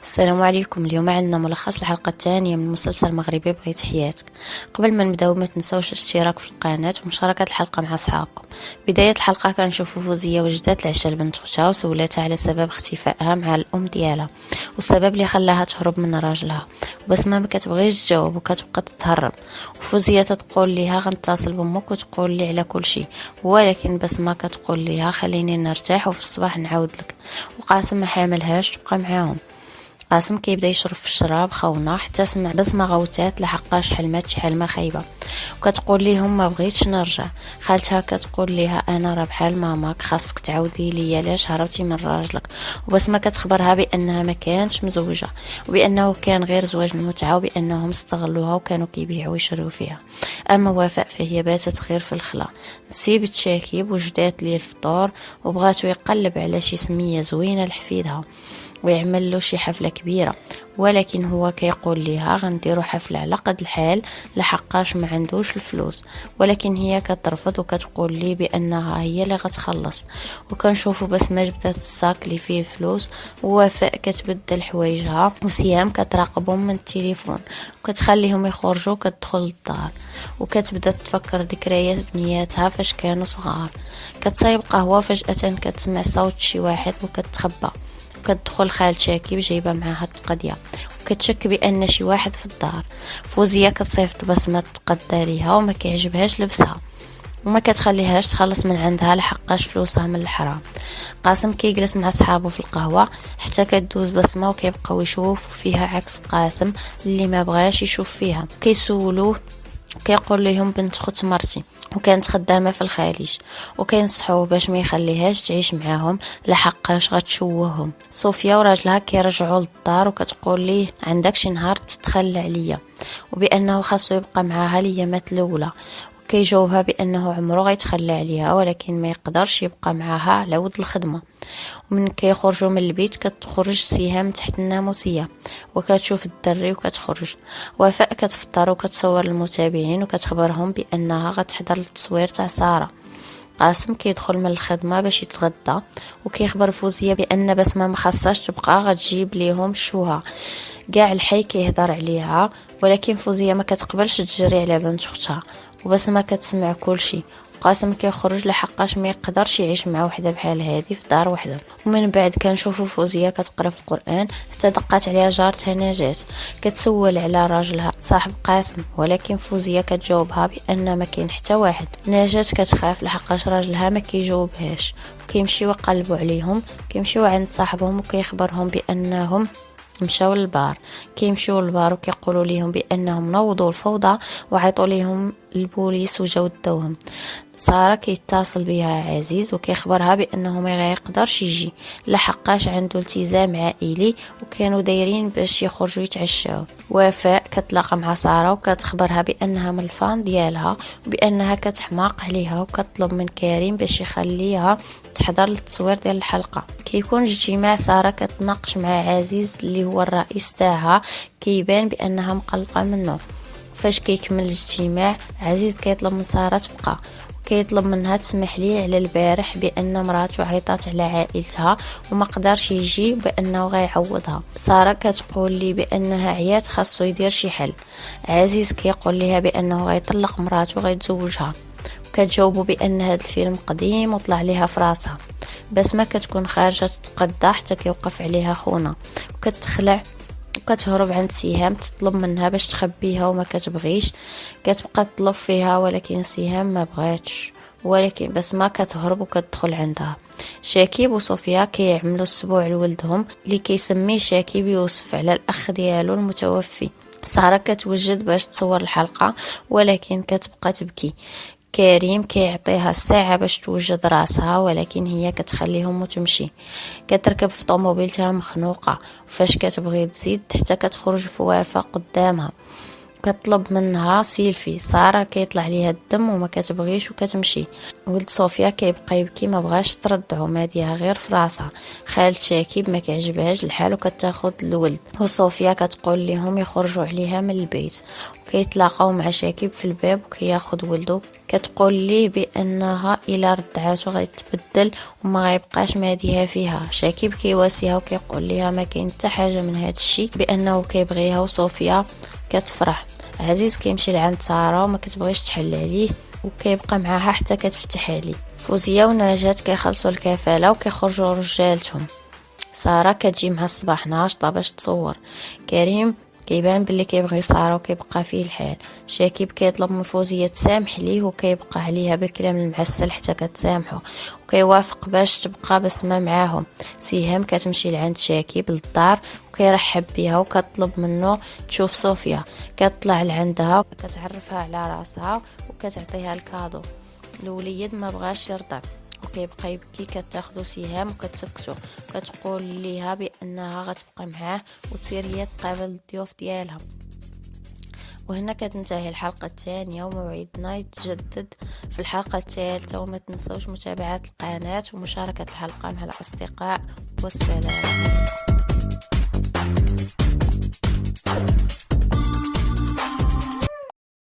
السلام عليكم. اليوم عندنا ملخص الحلقة الثانية من مسلسل مغربي بغيت حياتك. قبل ما نبداو ما تنساوش الاشتراك في القناة ومشاركة الحلقة مع أصحابكم. بداية الحلقة كنشوفوا فوزية وجدات العشاء لبنت اختها وسولاتها على سبب اختفائها مع الأم ديالها والسبب اللي خلاها تهرب من راجلها، وبسمة ما كتبغيش تجاوب وكتبقى تتهرب. وفوزية تقول ليها غنتصل بامك وتقول لي على كل شيء، ولكن بسمة كتقول ليها خليني نرتاح وفي الصباح نعاود لك. وقاسم ما حاملهاش تبقى معاهم. قاسم كيبدا يشرب في الشراب خونا حتى سمع بسمة غوتات لحقاش حلمات شحال ما خايبه، وكتقول ليهم ما بغيتش نرجع. خالتها كتقول ليها انا راه بحال ماماك، خاصك تعاودي لي علاش هربتي من راجلك. وبسمة كتخبرها بانها ما كانتش مزوجه، وبانه كان غير زواج المتعه، وبانهم استغلوها وكانوا كيبيعوا ويشروا فيها. اما وفاء فهي باتت غير في الخلا، نسيبت شاكيب وجدات ليه الفطور وبغاتو يقلب على شي سميه زوينه لحفيدها ويعمل له شي حفله كبيره، ولكن هو كيقول ليها غنديروا حفله على قد الحال لحقاش ما عندوش الفلوس. ولكن هي كترفض وكتقول لي بانها هي اللي غتخلص. وكنشوفوا بسمة جبدات الساك اللي فيه فلوس، ووفاء كتبدل حوايجها، وسيام كتراقبهم من التليفون وكتخليهم يخرجوا. كتدخل للدار وكتبدا تفكر ذكريات بنياتها فاش كانوا صغار. كتصايب قهوه فجاه كتسمع صوت شي واحد وكتخبى. كتدخل خال شاكيب جايبه معاها التقضيه وكتشك بان شي واحد في الدار. فوزيه كتصيفط بسمه تقضى ليها وما كيعجبهاش لبسها وما كتخليهاش تخلص من عندها لحقاش فلوسها من الحرام. قاسم كيجلس مع صحابه في القهوه حتى كدوز بسمه وكيبقاو يشوفوا فيها عكس قاسم اللي ما بغاش يشوف فيها. كيسولوه كيقول لهم بنت خت مرتي وكانت خدامه في الخارج، وكينصحوه باش ما يخليهاش تعيش معاهم لحقاش غتشوههم. صوفيا وراجلها كيرجعوا للدار وكتقول ليه عندك شي نهار تتخلى عليا، وبانه خاصو يبقى معاها ليامات الاولى. كيجاوبها بانه عمره غيتخلى عليها ولكن ما يقدرش يبقى معاها على ود الخدمه. ومن كيخرجوا من البيت كتخرج سهام تحت الناموسيه وكتشوف الدري وكتخرج. وفاء كتفطر وكتصور المتابعين وكتخبرهم بانها غتحضر التصوير تاع ساره. قاسم كيدخل من الخدمه باش يتغدى وكيخبر فوزيه بان بسمه ما خاصهاش تبقى غتجيب ليهم الشوها. كاع الحي كيهضر عليها، ولكن فوزيه ما كتقبلش تجري على بنت اختها، وبسمه كتسمع كل شيء. قاسم كيخرج لحقاش ما يقدرش يعيش مع وحده بحال هذه في دار وحده. ومن بعد كنشوفوا فوزيه كتقرا في القران حتى دقات عليها جارتها نجاة كتسول على راجلها صاحب قاسم، ولكن فوزيه كتجاوبها بان ما كاين حتى واحد. نجاة كتخاف لحقاش راجلها ما كيجاوبهاش، وكيمشيو يقلبوا عليهم. كيمشيو عند صاحبهم وكيخبرهم بانهم مشاو للبار. كيمشيو للبار وكيقولوا ليهم بانهم نوضوا الفوضى وعيطوا ليهم البوليس وجاو داوهم. ساره كيتصل بها عزيز وكيخبرها بانه ما غيقدرش يجي لحقاش عنده التزام عائلي وكانوا دايرين باش يخرجوا يتعشاو. وفاء كتلاقى مع ساره وكتخبرها بانها من الفان ديالها وبانها كتحماق عليها، وكتطلب من كريم باش يخليها تحضر للتصوير ديال الحلقه. كيكون اجتماع ساره كتناقش مع عزيز اللي هو الرئيس تاعها، كيبان بانها مقلقه منه. فاش كيكمل الاجتماع عزيز كيطلب من ساره تبقى، كيطلب منها تسمح لي على البارح بان مراته عيطات على عائلتها وما قدرش يجي بانه غيعوضها. ساره كتقول لي بانها عيات خاصو يدير شي حل. عزيز كيقول لها بانه غيطلق مراته وغيتزوجها، وكتجاوبوا بان هذا الفيلم قديم وطلع ليها في راسها. بس ما كتكون خارجه تتقدى حتى كيوقف عليها خونا وكتخلع وكتهرب عند سهام تطلب منها باش تخبيها وما كتبغيش. كتبقى تطلب فيها ولكن سهام ما بغاتش، ولكن بس ما كتهرب وكتدخل عندها. شاكيب وصوفيا كيعملوا السبوع لولدهم اللي كيسميه شاكيب يوسف على الاخ ديالو المتوفي. ساره كتوجد باش تصور الحلقه ولكن كتبقى تبكي. كريم كيعطيها الساعة باش توجد راسها ولكن هي كتخليهم وتمشي. كتركب في طوموبيلتها مخنوقة، وفاش كتبغي تزيد حتى كتخرج في وفاء قدامها كتطلب منها سيلفي. ساره كيطلع عليها الدم وما كتبغيش وكتمشي. ولد صوفيا كيبقى يبكي ما بغاش تردعو ماديها غير في راسها. خالد شاكيب ما كيعجبهاش الحال وكتاخد الولد، وصوفيا كتقول لهم يخرجوا عليها من البيت. وكيتلاقاو مع شاكيب في الباب وكياخد ولده كتقول ليه بانها الا ردعاتو غيتبدل وما غيبقاش ماديها فيها. شاكيب كيواسيها وكيقول ليها ما كاين حتى حاجه من هذا الشيء، بانه كيبغيها. وصوفيا كتفرح. عزيز كيمشي لعند ساره وما كتبغيش تحل عليه وكيبقى معاها حتى كتفتح عليه. فوزيه ونجاة كيخلصوا الكفاله وكيخرجوا رجالتهم. ساره كتجي مع الصباح ناشطه باش تصور. كريم كيبان باللي كيبغي ساره وكيبقى فيه الحال. شاكيب كيطلب من فوزيه تسامح ليه وكيبقى عليها بالكلام المعسل حتى كتسامحو وكيوافق باش تبقى بسمه معاهم. سهام كتمشي لعند شاكيب للدار وكيرحب بها وكتطلب منه تشوف صوفيا. كتطلع لعندها وكتعرفها على راسها وكتعطيها الكادو. الوليد ما بغاش يرضع وكيبقى يبكي. كتاخدو سهام وكتسكتو وكتقول ليها بانها غتبقى معاه وتصير هي تقابل الضيوف ديالها. وهنا كتنتهي الحلقة الثانية وموعدنا يتجدد في الحلقة الثالثة. وما تنسوش متابعة القناة ومشاركة الحلقة مع الأصدقاء. والسلام.